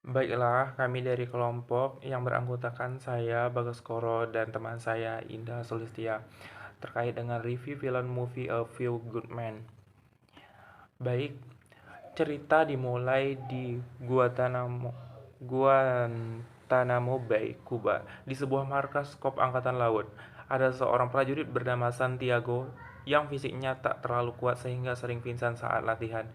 Baiklah, kami dari kelompok yang beranggotakan saya, Bagaskoro, dan teman saya, Indah Sulistia, terkait dengan review film movie A Few Good Men. Baik, cerita dimulai di Guantanamo Bay, Kuba, di sebuah markas KOP Angkatan Laut. Ada seorang prajurit bernama Santiago yang fisiknya tak terlalu kuat sehingga sering pingsan saat latihan.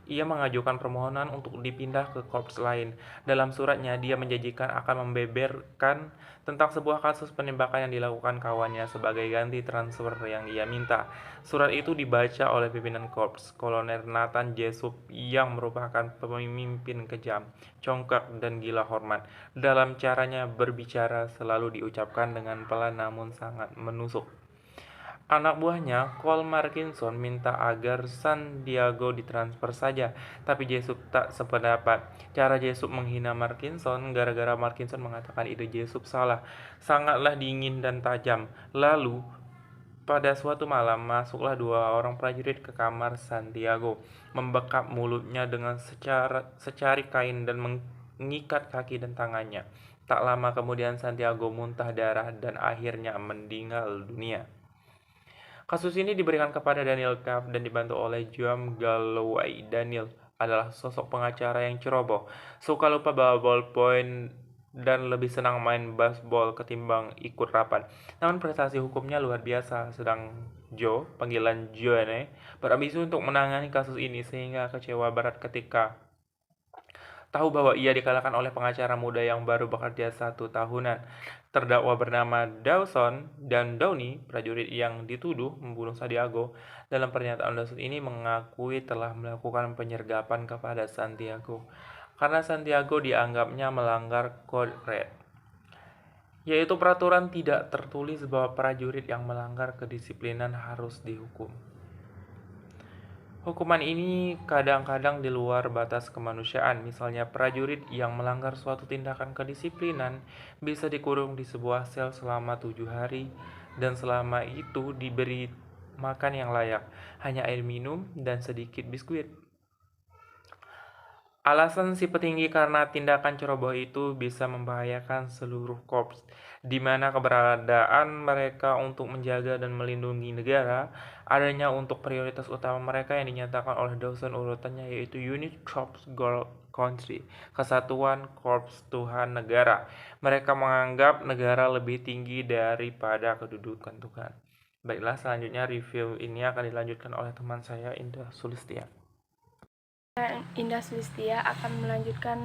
Ia mengajukan permohonan untuk dipindah ke korps lain. Dalam suratnya, dia menjanjikan akan membeberkan tentang sebuah kasus penembakan yang dilakukan kawannya sebagai ganti transfer yang ia minta. Surat itu dibaca oleh pimpinan korps, Kolonel Nathan Jessup, yang merupakan pemimpin kejam, congkak, dan gila hormat. Dalam caranya berbicara selalu diucapkan dengan pelan namun sangat menusuk. Anak buahnya, Cole Markinson, minta agar San Diego ditransfer saja, tapi Jessup tak sependapat. Cara Jessup menghina Markinson gara-gara Markinson mengatakan ide Jessup salah, sangatlah dingin dan tajam. Lalu, pada suatu malam, masuklah dua orang prajurit ke kamar Santiago, membekap mulutnya dengan secari kain dan mengikat kaki dan tangannya. Tak lama kemudian Santiago muntah darah dan akhirnya meninggal dunia. Kasus ini diberikan kepada Daniel Kaff dan dibantu oleh Joan Galloway. Daniel adalah sosok pengacara yang ceroboh, suka lupa bawa ballpoint dan lebih senang main baseball ketimbang ikut rapat. Namun prestasi hukumnya luar biasa, sedang Joe, panggilan Joanne, berambisi untuk menangani kasus ini sehingga kecewa berat ketika tahu bahwa ia dikalahkan oleh pengacara muda yang baru bekerja 1 tahunan. Terdakwa bernama Dawson dan Downey, prajurit yang dituduh membunuh Santiago, dalam pernyataan Dawson ini mengakui telah melakukan penyergapan kepada Santiago karena Santiago dianggapnya melanggar Code Red, yaitu peraturan tidak tertulis bahwa prajurit yang melanggar kedisiplinan harus dihukum. Hukuman ini kadang-kadang di luar batas kemanusiaan, misalnya prajurit yang melanggar suatu tindakan kedisiplinan bisa dikurung di sebuah sel selama 7 hari dan selama itu diberi makan yang layak, hanya air minum dan sedikit biskuit. Alasan si petinggi karena tindakan ceroboh itu bisa membahayakan seluruh korps, di mana keberadaan mereka untuk menjaga dan melindungi negara adanya untuk prioritas utama mereka yang dinyatakan oleh Dawson urutannya, yaitu Unit Corps Gold Country, Kesatuan Korps Tuhan Negara. Mereka menganggap negara lebih tinggi daripada kedudukan Tuhan. Baiklah, selanjutnya review ini akan dilanjutkan oleh teman saya, Indah Sulistia. Indah Sulistia akan melanjutkan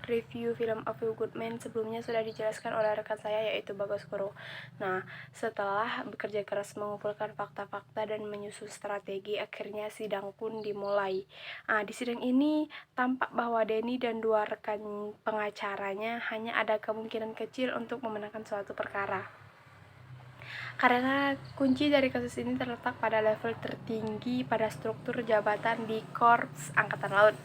review film A Few Good Men. Sebelumnya sudah dijelaskan oleh rekan saya, yaitu Bagaskoro. Nah, setelah bekerja keras mengumpulkan fakta-fakta dan menyusun strategi, akhirnya sidang pun dimulai. Nah, di sidang ini tampak bahwa Denny dan dua rekan pengacaranya hanya ada kemungkinan kecil untuk memenangkan suatu perkara. Karena kunci dari kasus ini terletak pada level tertinggi pada struktur jabatan di Korps Angkatan Laut,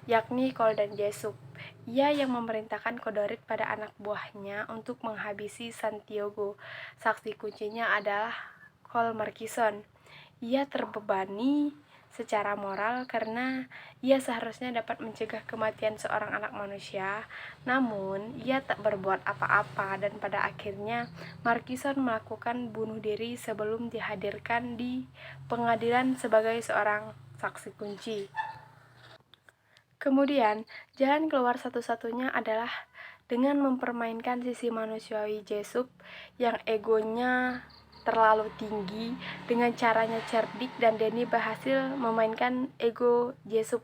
yakni Cole dan Jessup. Ia yang memerintahkan Kodorit pada anak buahnya untuk menghabisi Santiago. Saksi kuncinya adalah Cole Markison. Ia terbebani secara moral karena ia seharusnya dapat mencegah kematian seorang anak manusia, namun ia tak berbuat apa-apa dan pada akhirnya Markison melakukan bunuh diri sebelum dihadirkan di pengadilan sebagai seorang saksi kunci. Kemudian, jalan keluar satu-satunya adalah dengan mempermainkan sisi manusiawi Jessup yang egonya terlalu tinggi dengan caranya cerdik, dan Denny berhasil memainkan ego Jessup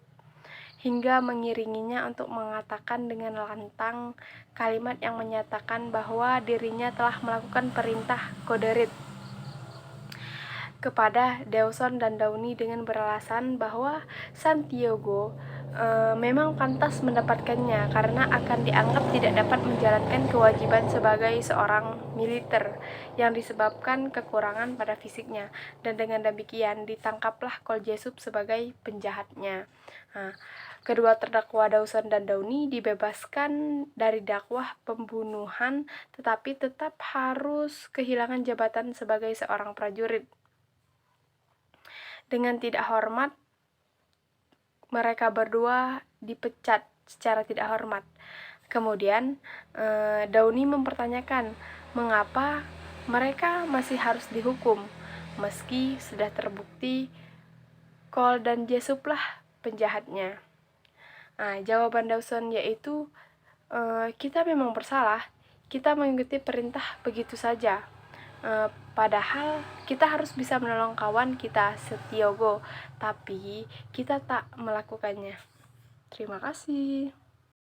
hingga mengiringinya untuk mengatakan dengan lantang kalimat yang menyatakan bahwa dirinya telah melakukan perintah Kodorit kepada Dawson dan Downey dengan beralasan bahwa Santiago memang pantas mendapatkannya karena akan dianggap tidak dapat menjalankan kewajiban sebagai seorang militer yang disebabkan kekurangan pada fisiknya, dan dengan demikian ditangkaplah Cole Jessup sebagai penjahatnya. Nah, kedua terdakwa Dawson dan Downey dibebaskan dari dakwah pembunuhan, tetapi tetap harus kehilangan jabatan sebagai seorang prajurit. Dengan tidak hormat, mereka berdua dipecat secara tidak hormat. Kemudian Dauni mempertanyakan mengapa mereka masih harus dihukum meski sudah terbukti Cole dan Jessup lah penjahatnya. Nah, jawaban Dawson yaitu kita memang bersalah, kita mengikuti perintah begitu saja. Padahal kita harus bisa menolong kawan kita Setiogo, tapi kita tak melakukannya. Terima kasih.